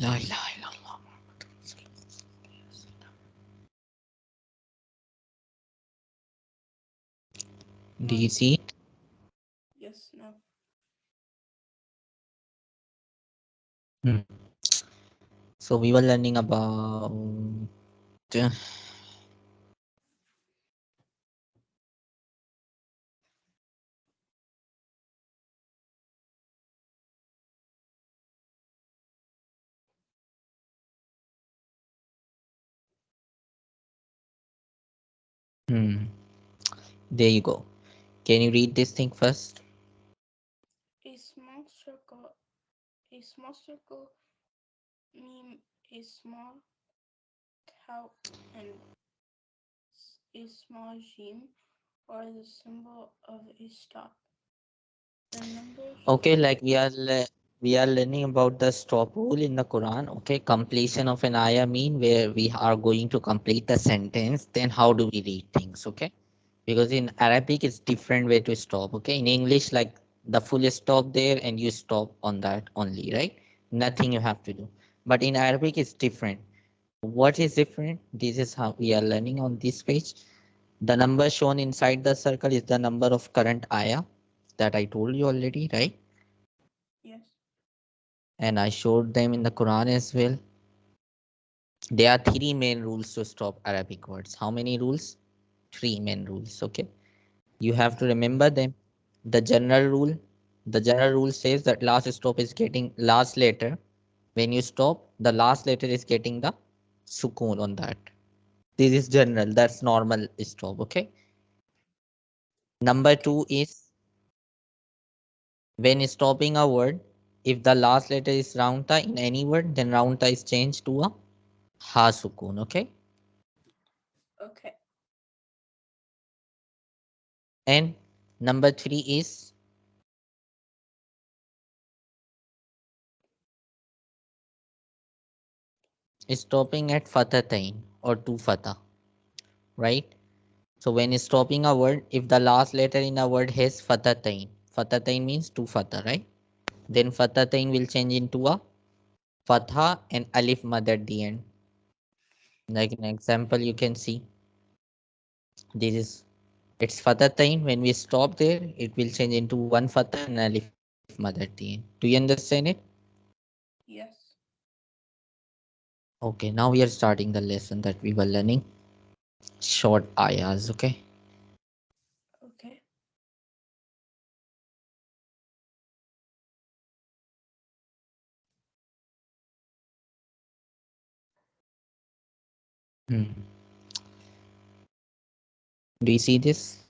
La ilaha illallah. Do Not you see it? yes, no. Hmm. So we were learning about hmm. There you go. Can you read this thing first? A small circle. A small circle mean a small tau and a small gene or the symbol of a stop. The number Okay, shown. like we are learning about the stop rule in the Quran. Okay, completion of an ayah mean where we are going to complete the sentence. Then how do we read things? Okay, because in Arabic it's different way to stop. Okay, in English like the full stop there and you stop on that only, right? Nothing you have to do. But in Arabic it's different. What is different? This is how we are learning on this page. The number shown inside the circle is the number of current ayah that I told you already, right? Yes. And I showed them in the Quran as well. There are three main rules to stop Arabic words. How many rules? Three main rules. Okay. You have to remember them. The general rule. The general rule says that last stop is getting last letter. When you stop, the last letter is getting the sukoon on that. This is general. That's normal stop. Okay. Number Okay. two is when stopping a word, if the last letter is round ta in any word, then round ta is changed to a ha sukoon. Okay. Okay. And number three is stopping at fatatain or two fata, right? So when stopping a word, if the last letter in a word has fatatain means two fata, right? Then fatatain will change into a fatha and alif mad at the end. Like an example, you can see this is it's fatatain. When we stop there, it will change into one fatha and alif mad at the end. Do you understand it? Yes. Okay, now we are starting the lesson that we were learning. Short ayahs, okay? Okay. Hmm. Do you see this?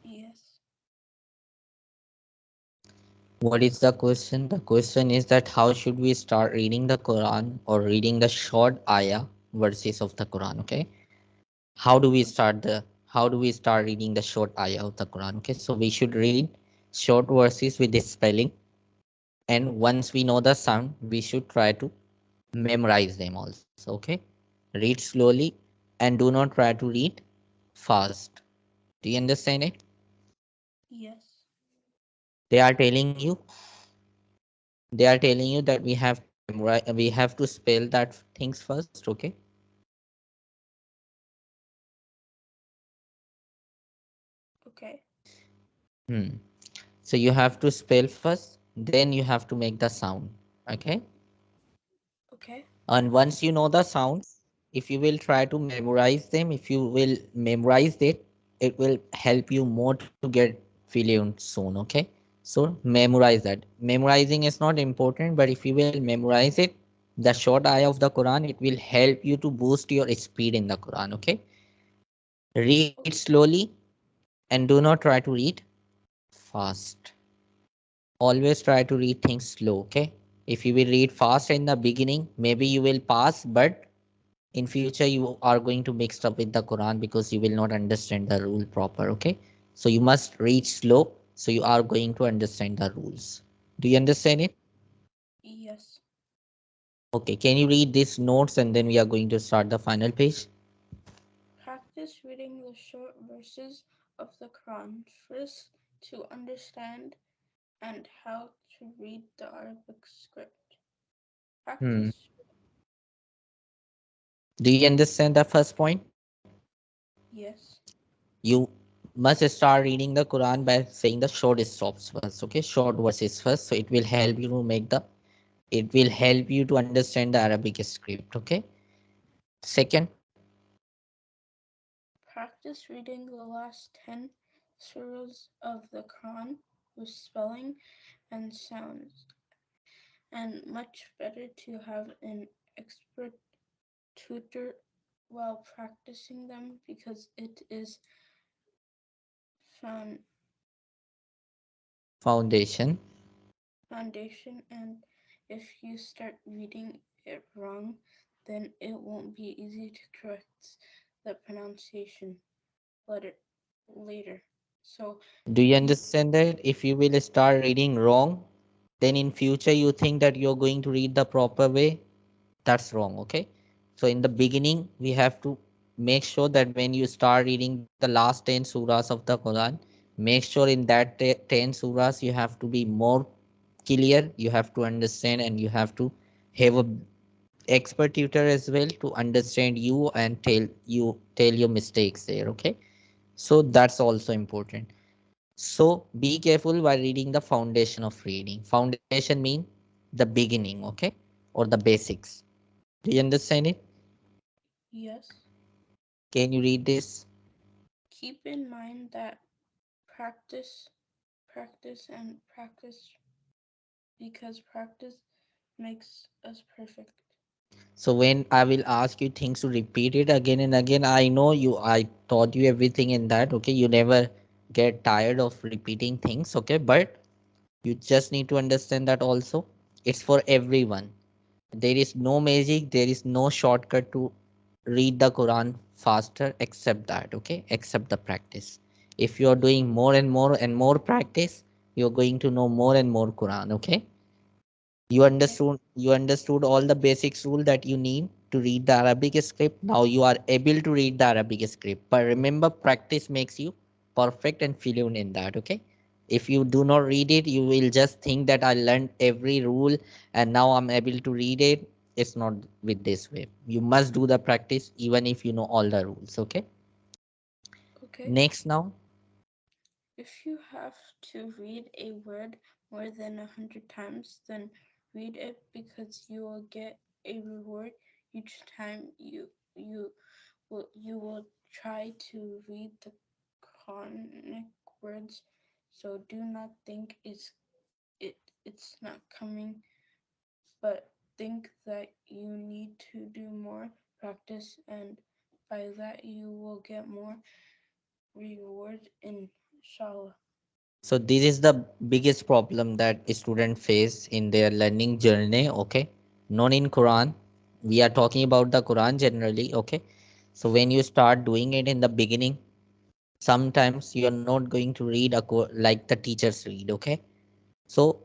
Yes. What is the question? The question is that how should we start reading the Quran or reading the short ayah verses of the Quran? Okay. How do we start reading the short ayah of the Quran? Okay. So we should read short verses with the spelling. And once we know the sound, we should try to memorize them also. Okay. Read slowly and do not try to read fast. Do you understand it? Yes. They are telling you they are telling you that we have to memorize, we have to spell that things first. Okay. Okay. Hmm. So you have to spell first, then you have to make the sound. Okay. Okay. And once you know the sounds, if you will try to memorize them, if you will memorize it will help you more to get fluent soon. Okay. So memorize that. Memorizing is not important, but if you will memorize it, the short ayah of the Quran, it will help you to boost your speed in the Quran. Okay. Read slowly and do not try to read fast. Always try to read things slow. Okay. If you will read fast in the beginning, maybe you will pass, but in future you are going to mix up with the Quran because you will not understand the rule proper. Okay. So you must read slow so you are going to understand the rules. Do you understand it? Yes. Okay. Can you read these notes and then we are going to start the final page? Practice reading the short verses of the Quran first to understand and how to read the Arabic script. Hmm. Practice, Do you understand the first point? yes, You must start reading the Quran by saying the short stops first, okay? Short verses first. So it will help you to make the, it will help you to understand the Arabic script, okay? Second, practice reading the last 10 surahs of the Quran with spelling and sounds, and much better to have an expert tutor while practicing them because it is found foundation. foundation, and if you start reading it wrong, then it won't be easy to correct the pronunciation letter later. So Do you you understand that if you will start reading wrong, then in future you think that you're going to read the proper way? That's wrong, okay? So in the beginning, we have to make sure that when you start reading the last 10 surahs of the Quran, make sure in that 10 surahs you have to be more clear, you have to understand, and you have to have a expert tutor as well to understand you and tell your mistakes there, okay? So that's also important. So be careful while reading the foundation of reading. Foundation mean the beginning, okay? Or the basics. Do you understand it? yes, Can you read this? keep in mind that practice, practice, and practice because practice makes us perfect. So when I will ask you things to repeat it again and again, I know you, I taught you everything in that, okay? You never get tired of repeating things, okay? But you just need to understand that also. It's for everyone. There is no magic, there is no shortcut to read the Quran faster except that, okay? Except the practice. If you are doing more and more practice, you're going to know more and more Quran, okay? Okay, You understood all the basics rule that you need to read the Arabic script. Now you are able to read the Arabic script. But remember, practice makes you perfect and fluent in that, okay? If you do not read it, you will just think that I learned every rule and now I'm able to read it. It's not with this way. You must do the practice even if you know all the rules, okay? okay. Next now, If you have to read a word more than 100 times, then read it because you will get a reward each time you will try to read the Quranic words. So do not think it's not coming, but think that you need to do more practice, and by that you will get more reward inshallah. so this is the biggest problem that students face in their learning journey, okay? Not in Quran. We are talking about the Quran generally, okay? So when you start doing it in the beginning, sometimes you are not going to read like the teachers read, okay? So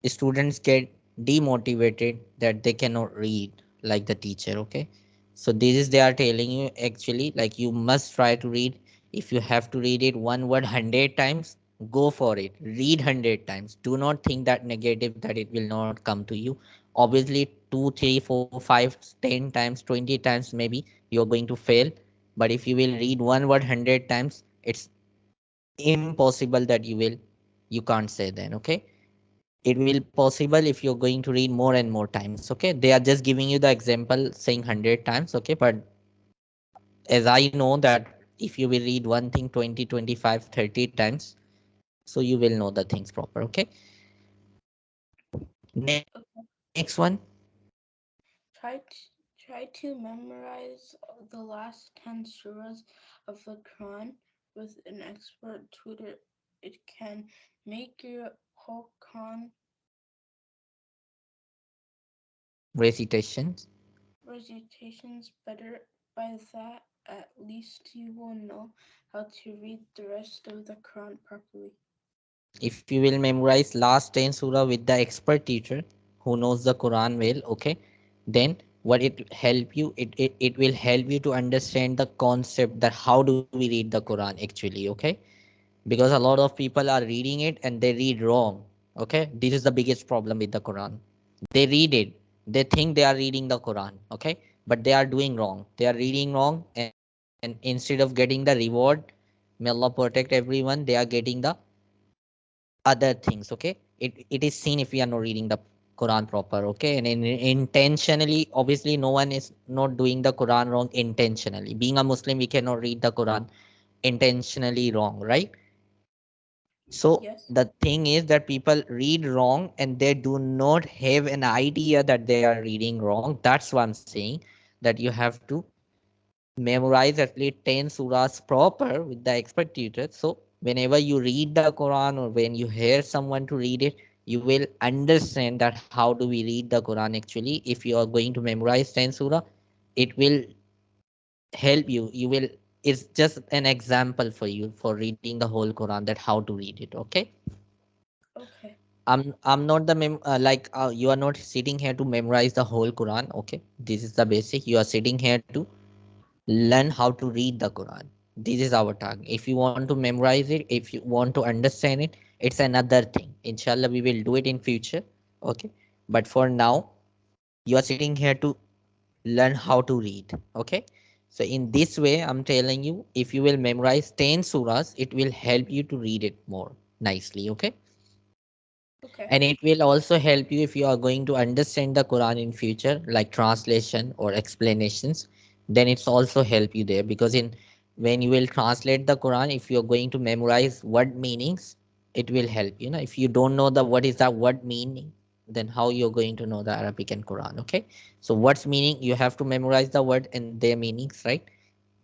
students get demotivated that they cannot read like the teacher, okay? So this is they are telling you actually like you must try to read. If you have to read it one word 100 times, go for it, read 100 times. Do not think that negative that it will not come to you. Obviously 2 3 4 5 10 times 20 times maybe you're going to fail, but if you will read one word 100 times, it's impossible that you can't say then, okay? It will possible if you're going to read more and more times, okay? They are just giving you the example saying 100 times, okay? But as I know that if you will read one thing 20, 25, 30 times, so you will know the things proper, okay? Next one. Try to, try to memorize the last 10 surahs of the Quran with an expert tutor. It can make your whole Quran Recitations. recitations better. By that, at least you will know how to read the rest of the Quran properly. If you will memorize last 10 surah with the expert teacher who knows the Quran well, okay, then what it help you, it will help you to understand the concept that how do we read the Quran actually, okay? Because a lot of people are reading it and they read wrong, okay? This is the biggest problem with the Quran. They read it, They think they are reading the Quran, okay, but they are doing wrong. They are reading wrong, and instead of getting the reward, may Allah protect everyone, they are getting the other things, okay. It is seen if we are not reading the Quran proper, okay, and intentionally, obviously no one is not doing the Quran wrong intentionally. Being a Muslim, we cannot read the Quran intentionally wrong, right? So Yes. the thing is that people read wrong and they do not have an idea that they are reading wrong. That's why I'm saying that you have to memorize at least 10 surahs proper with the expert tutor. So whenever you read the Quran or when you hear someone to read it, you will understand that how do we read the Quran actually. If you are going to memorize 10 surah, it will help you. You will, it's just an example for you for reading the whole Quran, that how to read it, okay. Okay. I'm not the you are not sitting here to memorize the whole Quran. Okay, this is the basic. You are sitting here to learn how to read the Quran. This is our target. If you want to memorize it, if you want to understand it, it's another thing. Inshallah, we will do it in future. Okay, but for now, you are sitting here to learn how to read. Okay, so in this way, I'm telling you, if you will memorize 10 surahs, it will help you to read it more nicely. Okay, Okay. and it will also help you if you are going to understand the Quran in future, like translation or explanations. Then it's also help you there, because in when you will translate the Quran, if you're going to memorize word meanings, it will help you know. If you don't know the what is that word meaning, then how you're going to know the Arabic and Quran, okay. So what's meaning, you have to memorize the word and their meanings, right?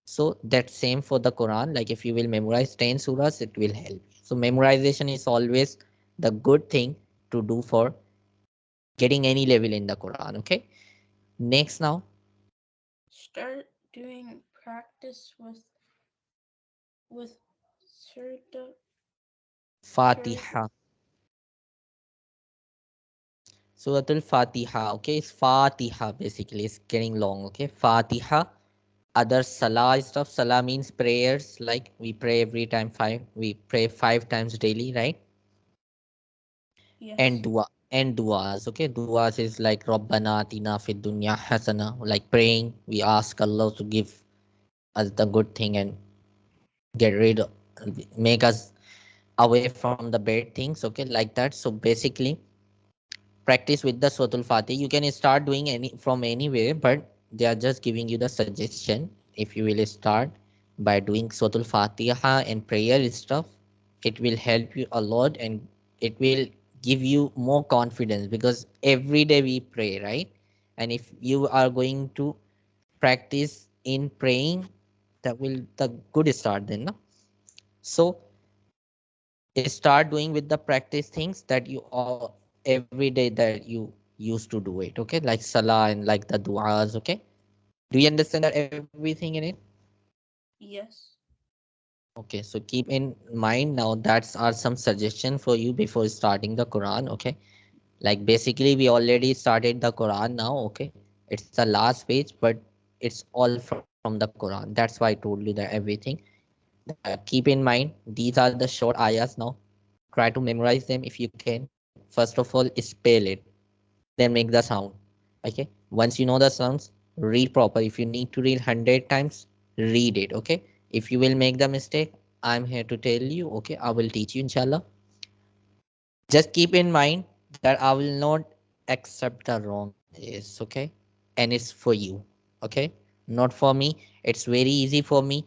So that's same for the Quran. Like if you will memorize 10 surahs, it will help. So memorization is always the good thing to do for getting any level in the Quran. Okay. Next now, Start doing practice with Surda Surda. Fatiha. Suratul Fatiha. Okay, it's Fatiha basically. It's getting long. Okay, Fatiha. Other Salah stuff. Salah means prayers. Like we pray every time five. We pray 5 times daily, right? And Yes. duas. Okay, duas is like Rabbana Atina Fid Dunya Hasana, like praying. We ask Allah to give us the good thing and get rid of, make us away from the bad things, okay, like that. So basically, practice with the Suratul Fatih. You can start doing any from anywhere, but they are just giving you the suggestion. If you will start by doing Suratul Fatiha and prayer stuff, it will help you a lot, and it will give you more confidence, because every day we pray, right? And if you are going to practice in praying, that will the good start then, no? So start doing with the practice things that you all every day that you used to do it, okay, like salah and like the du'as, okay. Do you understand that everything in it? Yes. Okay, so keep in mind now, that's are some suggestion for you before starting the Quran, okay. Like basically we already started the Quran now, okay. It's the last page, but it's all from the Quran. That's why I told you that everything. Keep in mind, these are the short ayahs now. Try to memorize them if you can. First of all, spell it, then make the sound. Okay. Once you know the sounds, read proper. If you need to read 100 times, read it. Okay. If you will make the mistake, I'm here to tell you. Okay. I will teach you, inshallah. Just keep in mind that I will not accept the wrong in this. Okay. And it's for you. Okay. Not for me. It's very easy for me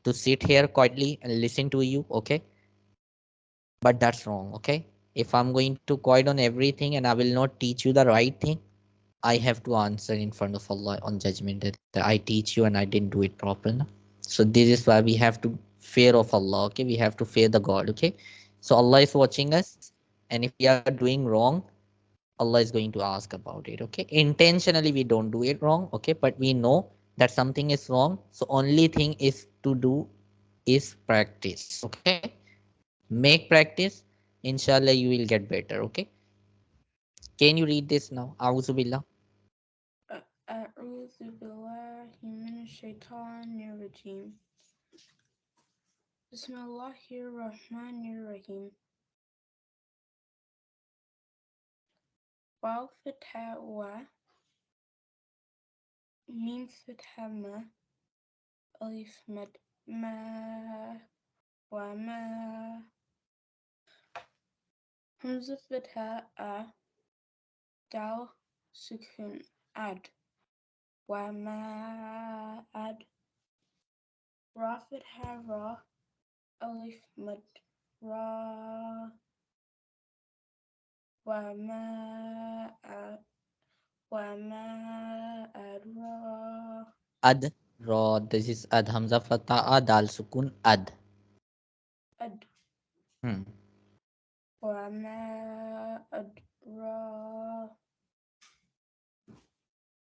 to sit here quietly and listen to you. Okay, but that's wrong. Okay, if I'm going to quiet on everything and I will not teach you the right thing, I have to answer in front of Allah on judgment day that I teach you and I didn't do it properly. So this is why we have to fear of Allah. Okay, we have to fear the God. Okay, so Allah is watching us, and if we are doing wrong, Allah is going to ask about it. Okay, intentionally we don't do it wrong. Okay, but we know that something is wrong. So only thing is to do is practice. Okay, make practice. Inshallah, you will get better. Okay, can you read this now? A'udhu billah. أعوذ بالله من الشيطان الرجيم. بسم الله الرحمن الرحيم. واو فتحة و ميم فتحة ما ألف مد ما وما همزة فتحة دال سكون أد وما أد را فتحة را ألف مد را وما أد وما أدرى Ad, raw. This is ad. Hamza fatha a, dal sukun ad. أد Hmm. وما أدرى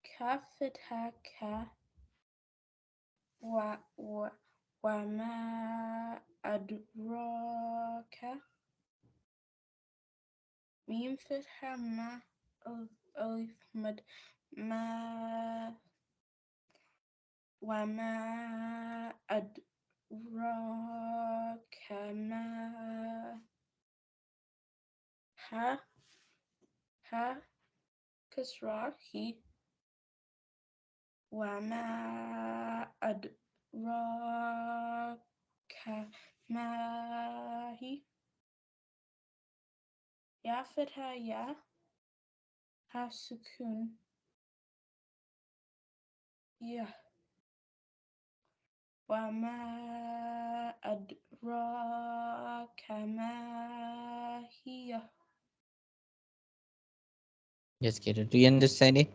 كاف فتحة كا و وما أدراك ميم فتحة ما ألف مد ما وما أدراك ما ها ها كسرة هي وما أدراك ما هي يا فتحة يا ها سكون يا وما أدراك ما هي Just get it. Do you understand it?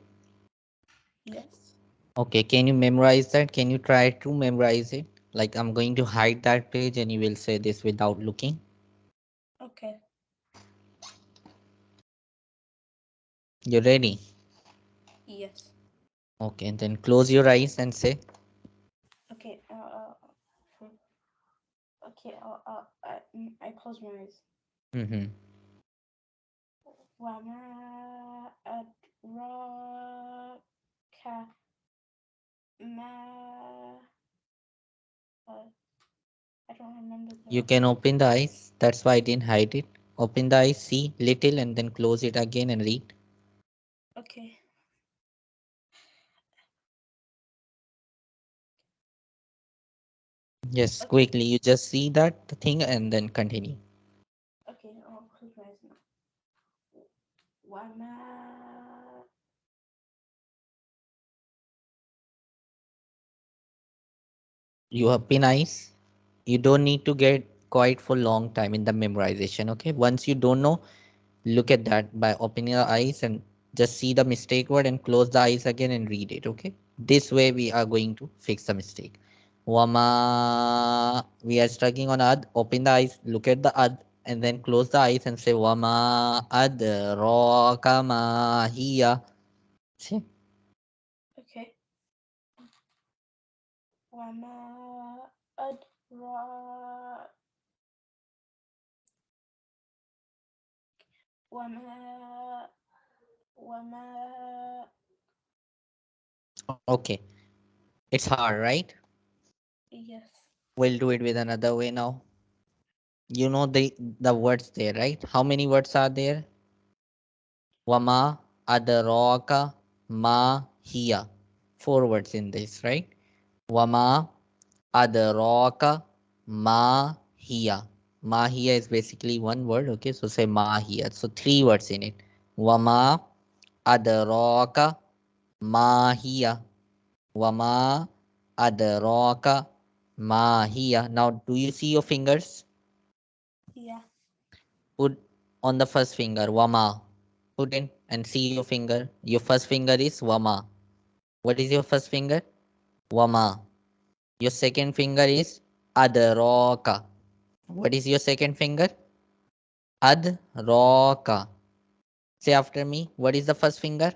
Yes. Okay, can you memorize that? Can you try to memorize it? Like I'm going to hide that page and you will say this without looking. Okay. You ready? Yes. Okay, then close your eyes and say. Okay. Okay. I close my eyes. Mm-hmm. وما أدراك ما I don't remember the You rest. can open the eyes. That's why I didn't hide it. Open the eyes, see little, and then close it again and read. Okay. Yes, Okay. quickly. You just see that thing and then continue. Okay. I'll close my eyes now. وما You open eyes. You don't need to get quiet for long time in the memorization. Okay. Once you don't know, look at that by opening your eyes and just see the mistake word and close the eyes again and read it. Okay. This way we are going to fix the mistake. Wama. We are struggling on ad. Open the eyes. Look at the ad and then close the eyes and say wama ad ro kama hiya. See? Okay. وما أدراك وما وما Okay. It's hard, right? Yes. We'll do it with another way now. You know the words there, right? How many words are there? Wama adraka ma hiya. Four words in this, right? Wama adraka ma hiya. Ma hiya is basically one word, okay? So say ma hiya. So three words in it. Wama adraka ma hiya. Wama adraka ma hiya. Now, do you see your fingers? Yeah. Put on the first finger, Wama. Put in and see your finger. Your first finger is Wama. What is your first finger? Wama. Your second finger is Adroka. What is your second finger? Adroka. Say after me. What is the first finger?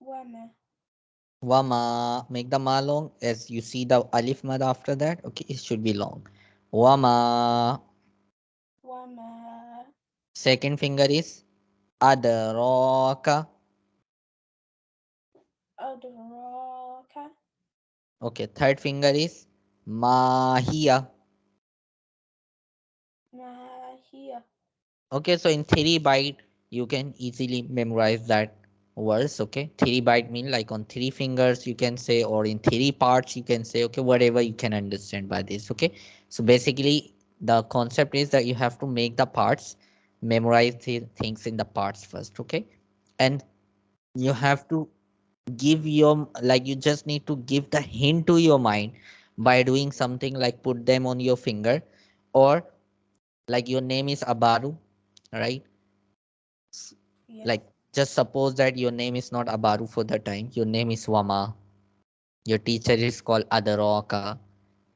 وما Wama. Make the ma long as you see the alif mad after that. Okay, it should be long. Wama. وما Second finger is Adroka. أدراك Okay, third finger is Mahia. ما هي Okay, so in 3 bite, you can easily memorize that. verse. Okay, three bite mean like on three fingers you can say, or in three parts you can say. Okay, whatever you can understand by this. Okay, so basically the concept is that you have to make the parts, memorize the things in the parts first. Okay, and you have to give your, like, you just need to give the hint to your mind by doing something like put them on your finger, or like your name is Abaaro, right? Yes. Like, just suppose that your name is not Abaru for the time, your name is Wama, your teacher is called Adaroka,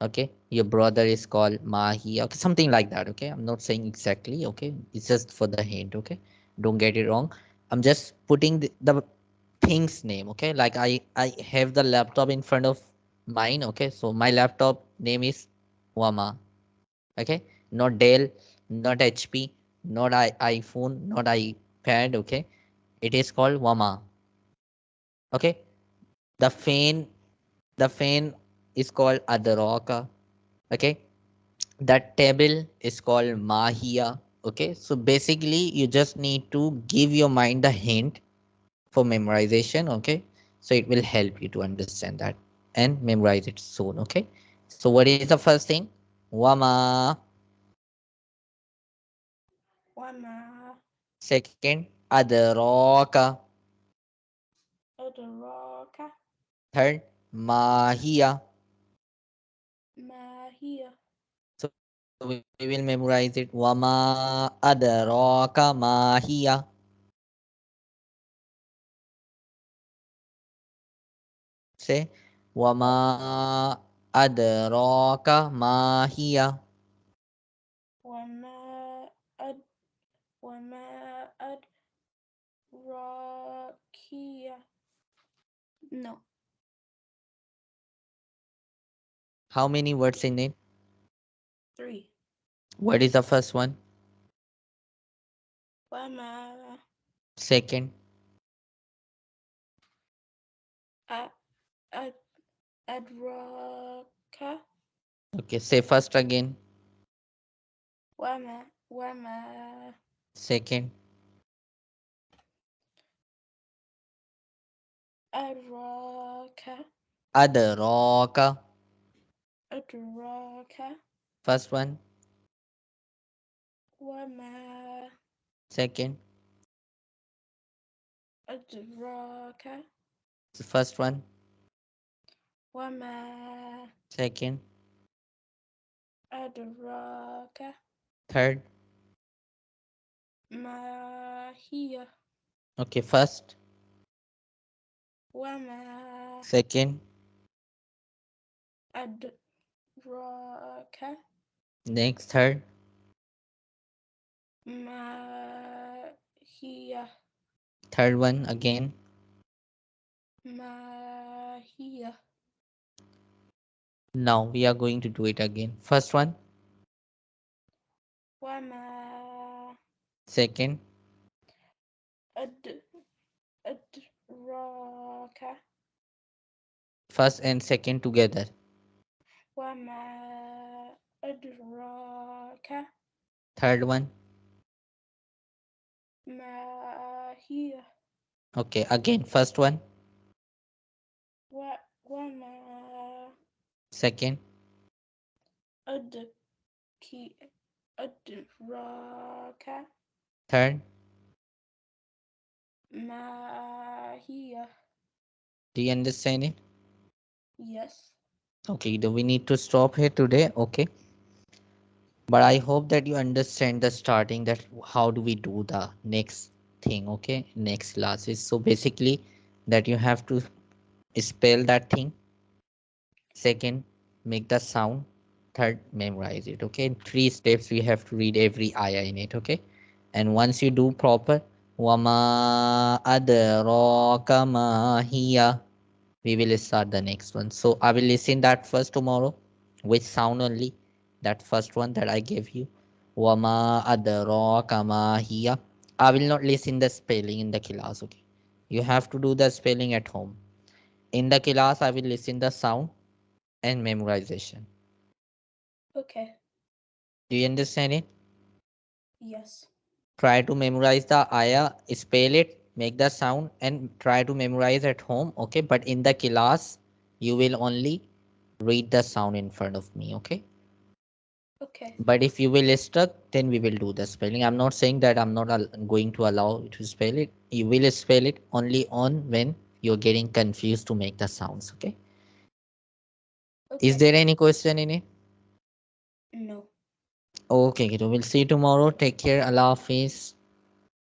okay, your brother is called Mahi, okay, something like that. Okay, I'm not saying exactly, okay, it's just for the hint. Okay, don't get it wrong. I'm just putting the thing's name. Okay, like I have the laptop in front of mine. Okay, so my laptop name is Wama. Okay, not Dell, not HP, not iPhone, not iPad. Okay, it is called Wama. Okay, the fan is called Adaraka. Okay, that table is called Mahia. Okay, so basically you just need to give your mind the hint for memorization. Okay, so it will help you to understand that and memorize it soon. Okay, so what is the first thing? Wama. Wama. Second, Adaraka. Adaraka. Third, Mahia. Mahia. So we will memorize it. Wama adraka ma hiya. Say Wama Wa- adraka ma hiya. Wama ad Wama adrakia. No. How many words in it? Three. What is the first one? Wama Second. ad ad adraka. Okay, say first again. Wama Second. adraka. Adraka. Adraka. First one. Wama Second. adraka. First one. Wama Second. adraka. Third. Mahia. Okay, first. Wama Second. adraka. Next, third. Mahia. Third one again. Mahia. Now we are going to do it again. First one. Wama Second. ad adraka. First and second together. Wama adraka. Third one. Mahia. Okay, again, first one. Wama Second. adki adraka. Third. Mahia. Do you understand it? Yes. Okay, do we need to stop here today? Okay. But I hope that you understand the starting, that how do we do the next thing, okay? Next classes. So basically that you have to spell that thing. Second, make the sound. Third, memorize it. Okay. In 3 steps we have to read every ayah in it. Okay. And once you do proper, Wama adraka ma hiya, we will start the next one. So I will listen that first tomorrow with sound only. That first one that I gave you. Wama adraka ma hiya. I will not listen the spelling in the class. Okay. You have to do the spelling at home. In the class, I will listen the sound and memorization. Okay. Do you understand it? Yes. Try to memorize the ayah, spell it, make the sound and try to memorize at home, okay? But in the class you will only read the sound in front of me, okay? Okay. But if you will stuck, then we will do the spelling. I'm not saying that I'm not going to allow you to spell it. You will spell it only on when you're getting confused to make the sounds, okay? Is Okay. there any question in it? No. Okay, kiddo. We'll see you tomorrow. Take care. Allah Hafiz.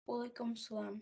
Walaikum salam.